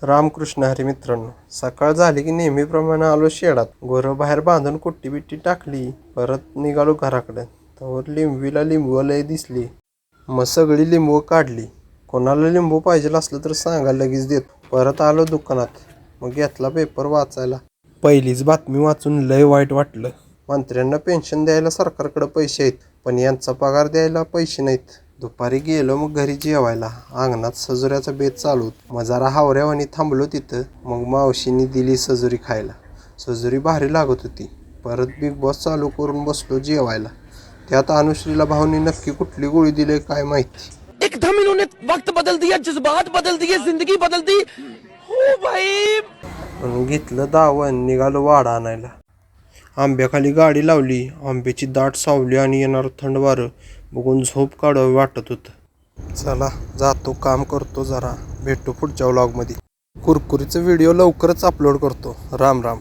रामकृष्ण हरी मित्रांनो, सकाळ झाली की नेहमीप्रमाणे आलो शेडात. गोरं बाहेर बांधून कुट्टी बिट्टी टाकली. परत निघालो घराकडे. तर लिंबवीला लिंबू लय दिसली. मग सगळी लिंबू काढली. कोणाला लिंबू पाहिजे असलं तर सांगा, लगेच देतो. परत आलो दुकानात. मग घेतला पेपर वाचायला. पहिलीच बातमी वाचून लय वाईट वाटलं. मंत्र्यांना पेन्शन द्यायला सरकारकडे पैसे आहेत, पण यांचा पगार द्यायला पैसे नाहीत. दुपारी गेलो मग घरी जेवायला. अंगणात सजुऱ्याचा बेत चालू होता. मग जरा हावऱ्यावानी थांबलो तिथं. मग मावशीने दिली सजुरी खायला. सजुरी भारी लागत होती. परत बिग बॉस चालू करून बसलो जेवायला. त्यात अनुश्रीला भाऊनी नक्की कुठली गोळी दिली काय माहिती. एकदम इन्होंने वक्त बदल दिया, जज्बात बदल दिए, जिंदगी बदल दी. हो भाई. म्हणून घेतलं दावण, निघालो वाडा आणायला. आंब्याखाली गाडी लावली. आंब्याची दाट सावली आणि येणारं थंड वारं बघून झोप काढावं वाटत होतं. चला जातो, काम करतो जरा. भेटू पुढच्या व्लॉगमध्ये. कुरकुरीचं व्हिडिओ लवकरच अपलोड करतो. राम राम.